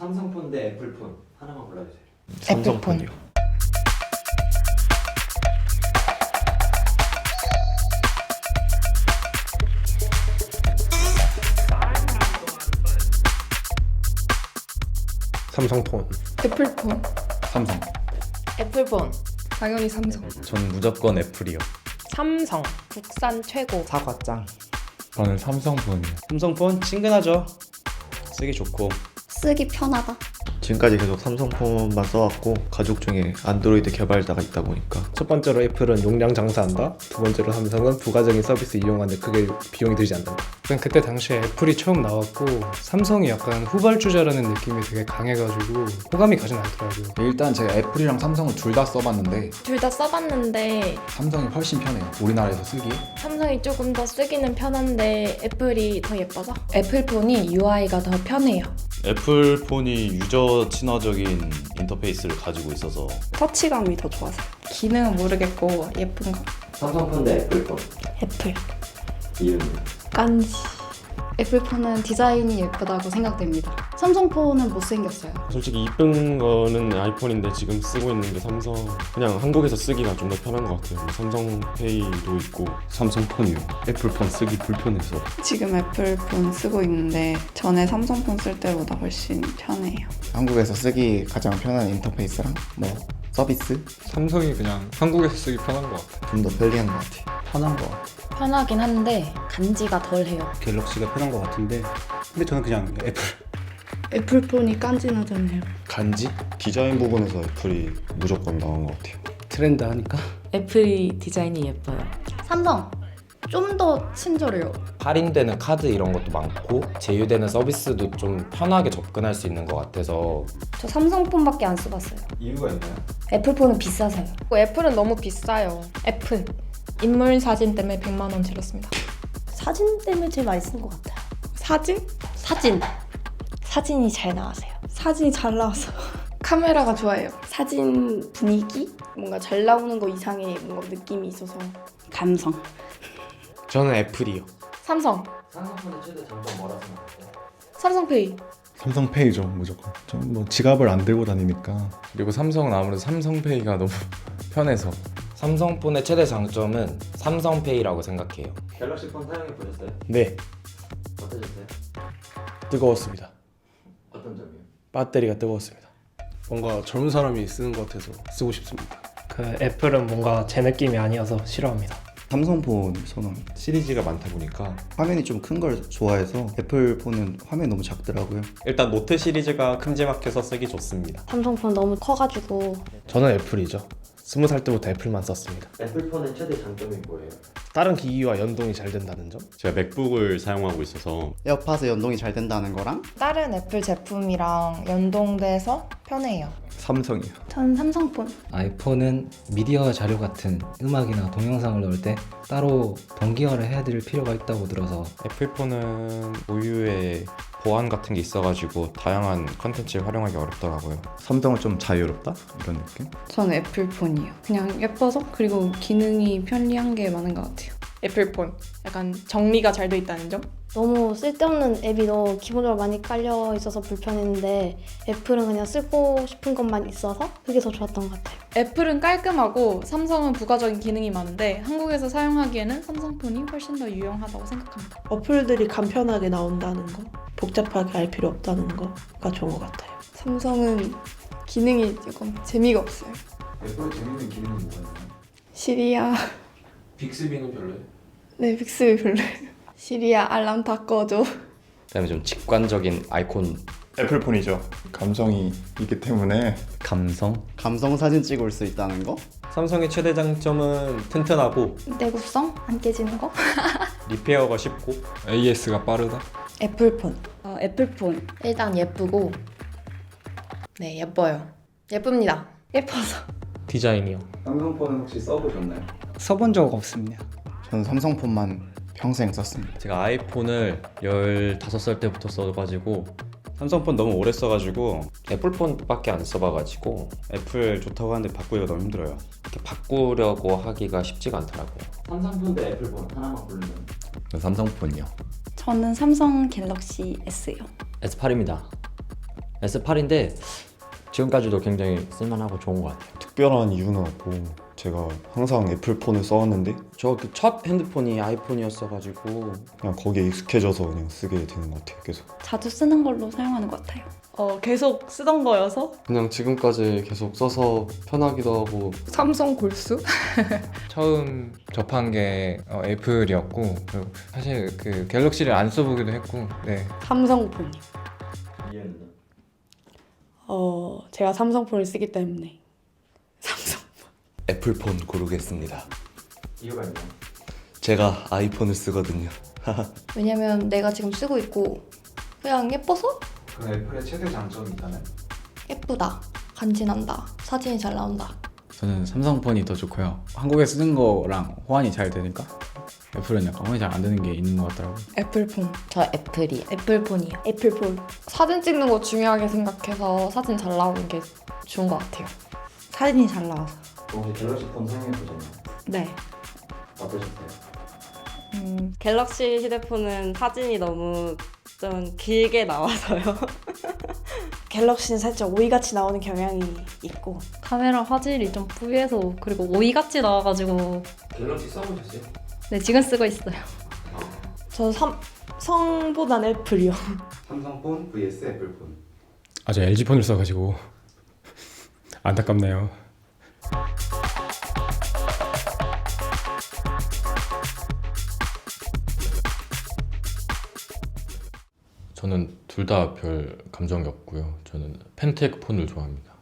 삼성폰 대 애플폰 하나만 골라주세요. 삼성폰이요. 삼성폰. 애플폰. 삼성. 애플폰. 당연히 삼성. 전 무조건 애플이요. 삼성. 국산 최고. 사과짱. 저는 삼성폰이요. 삼성폰 친근하죠. 쓰기 좋고. 쓰기 편하다. 지금까지 계속 삼성폰만 써왔고 가족 중에 안드로이드 개발자가 있다 보니까 첫 번째로 애플은 용량 장사한다. 두 번째로 삼성은 부가적인 서비스 이용하는데 크게 비용이 들지 않는다. 그때 당시에 애플이 처음 나왔고 삼성이 약간 후발주자라는 느낌이 되게 강해가지고 호감이 가진 않더라고요. 일단 제가 애플이랑 삼성을 둘 다 써봤는데 둘 다 써봤는데 삼성이 훨씬 편해요. 우리나라에서 쓰기에. 삼성이 조금 더 쓰기는 편한데 애플이 더 예뻐서? 애플폰이 UI가 더 편해요. 애플폰이 유저 친화적인 인터페이스를 가지고 있어서 터치감이 더 좋아서. 기능은 모르겠고 예쁜 거. 삼성폰 대 애플폰. 애플. 이유는? 깐지. 애플폰은 디자인이 예쁘다고 생각됩니다. 삼성폰은 못생겼어요. 솔직히 이쁜 거는 아이폰인데 지금 쓰고 있는 게 삼성. 그냥 한국에서 쓰기가 좀 더 편한 것 같아요. 뭐 삼성페이도 있고. 삼성폰이요. 애플폰 쓰기 불편해서. 지금 애플폰 쓰고 있는데 전에 삼성폰 쓸 때보다 훨씬 편해요. 한국에서 쓰기 가장 편한 인터페이스랑 뭐 서비스 삼성이 그냥 한국에서 쓰기 편한 것 같아요. 좀 더 편리한 것 같아요. 편한 거 같아. 편하긴 한데 간지가 덜해요. 갤럭시가 편한 것 같은데 근데 저는 그냥 애플. 애플폰이 깐지나잖아요. 간지? 디자인 부분에서 애플이 무조건 나온 것 같아요. 트렌드 하니까. 애플이 디자인이 예뻐요. 삼성. 좀 더 친절해요. 할인되는 카드 이런 것도 많고 제휴되는 서비스도 좀 편하게 접근할 수 있는 것 같아서 저 삼성폰밖에 안 써봤어요. 이유가 있나요? 애플폰은 비싸서요. 애플은 너무 비싸요. 애플. 인물 사진 때문에 100만 원 지렀습니다. 사진 때문에 제일 많이 쓴 것 같아요. 사진? 사진. 사진이 잘 나와서요. 사진이 잘 나와서. 카메라가 좋아요. 사진 분위기? 뭔가 잘 나오는 거 이상의 뭔가 느낌이 있어서. 감성. 저는 애플이요. 삼성. 삼성폰의 최대 장점 뭐라 생각하세요? 삼성페이. 삼성페이죠 무조건. 전 뭐 지갑을 안 들고 다니니까. 그리고 삼성은 아무래도 삼성페이가 너무 편해서. 삼성폰의 최대 장점은 삼성페이라고 생각해요. 갤럭시 폰 사용해 보셨어요? 네, 어떠셨어요? 뜨거웠습니다. 어떤 점이요? 배터리가 뜨거웠습니다. 뭔가 젊은 사람이 쓰는 것 같아서 쓰고 싶습니다. 그 애플은 뭔가 제 느낌이 아니어서 싫어합니다. 삼성폰 선호합니다. 시리즈가 많다 보니까 화면이 좀 큰 걸 좋아해서 애플폰은 화면이 너무 작더라고요. 일단 노트 시리즈가 큼지막해서 쓰기 좋습니다. 삼성폰 너무 커가지고. 저는 애플이죠. 20살 때부터 애플만 썼습니다. 애플폰의 최대 장점이 뭐예요? 다른 기기와 연동이 잘 된다는 점? 제가 맥북을 사용하고 있어서 에어팟에 연동이 잘 된다는 거랑 다른 애플 제품이랑 연동돼서 편해요. 삼성이요. 전 삼성폰. 아이폰은 미디어 자료 같은 음악이나 동영상을 넣을 때 따로 동기화를 해드릴 필요가 있다고 들어서 애플폰은 우유에 보안 같은 게 있어가지고 다양한 컨텐츠를 활용하기 어렵더라고요. 삼성은 좀 자유롭다 이런 느낌? 저는 애플폰이요. 그냥 예뻐서 그리고 기능이 편리한 게 많은 것 같아요. 애플폰. 약간 정리가 잘 돼 있다는 점? 너무 쓸데없는 앱이 너무 기본적으로 많이 깔려 있어서 불편했는데 애플은 그냥 쓰고 싶은 것만 있어서 그게 더 좋았던 것 같아요. 애플은 깔끔하고 삼성은 부가적인 기능이 많은데 한국에서 사용하기에는 삼성폰이 훨씬 더 유용하다고 생각합니다. 어플들이 간편하게 나온다는 거, 복잡하게 알 필요 없다는 거가 좋은 것 같아요. 삼성은 기능이 조금 재미가 없어요. 애플 재밌는 기능이 뭐가 있나요? 시리아. 빅스비는 별로예요? 네, 빅스비 별로예요. 시리아 알람 다 꺼줘. 그다음에 좀 직관적인 아이콘. 애플폰이죠. 감성이 있기 때문에. 감성 사진 찍을 수 있다는 거? 삼성의 최대 장점은 튼튼하고 내구성? 안 깨지는 거? 리페어가 쉽고 AS가 빠르다. 애플폰. 애플폰. 일단 예쁘고 네 예뻐요. 예쁩니다. 예뻐서. 디자인이요. 삼성폰은 혹시 써보셨나요? 써본 적 없습니다. 저는 삼성폰만 평생 썼습니다. 제가 아이폰을 15살 때부터 써가지고 삼성폰 너무 오래 써가지고 애플폰밖에 안 써봐가지고 애플 좋다고 하는데 바꾸기가 너무 힘들어요. 이렇게 바꾸려고 하기가 쉽지가 않더라고요. 삼성폰 대 애플폰 하나만 고르면? 삼성폰이요. 저는 삼성 갤럭시 S요. S8입니다. S8인데 지금까지도 굉장히 쓸만하고 좋은 것 같아요. 특별한 이유는 없고 제가 항상 애플폰을 써왔는데 저 그 첫 핸드폰이 아이폰이었어가지고 그냥 거기에 익숙해져서 그냥 쓰게 되는 것 같아요. 계속. 자주 쓰는 걸로 사용하는 것 같아요. 계속 쓰던 거여서 그냥 지금까지 계속 써서 편하기도 하고. 삼성 골수? 처음 접한 게 애플이었고 그리고 사실 그 갤럭시를 안 써보기도 했고 네. 삼성폰이요. 이해는요? 제가 삼성폰을 쓰기 때문에 애플폰 고르겠습니다. 이유가 있나요? 제가 아이폰을 쓰거든요. 왜냐면 내가 지금 쓰고 있고 그냥 예뻐서 그 애플의 최대 장점이 있다면? 예쁘다, 간지난다, 사진이 잘 나온다. 저는 삼성폰이 더 좋고요. 한국에 쓰는 거랑 호환이 잘 되니까 애플은 약간 호환이 잘 안 되는 게 있는 것 같더라고요. 애플폰. 저 애플이요. 애플폰이요. 애플폰. 사진 찍는 거 중요하게 생각해서 사진 잘 나오는 게 좋은 것 같아요. 사진이 잘 나와서. 혹시 갤럭시 폰 사용해보셨나요? 네. 어떠셨어요? 갤럭시 휴대폰은 사진이 너무 좀 길게 나와서요. 갤럭시는 살짝 오이같이 나오는 경향이 있고 카메라 화질이 좀 부유해서 그리고 오이같이 나와가지고 갤럭시 써보셨어요? 네 지금 쓰고 있어요. 저는 삼성보단 애플이요. 삼성폰 vs 애플폰. 저 LG폰을 써가지고 안타깝네요. 저는 둘 다 별 감정이 없고요. 저는 펜텍 폰을 좋아합니다.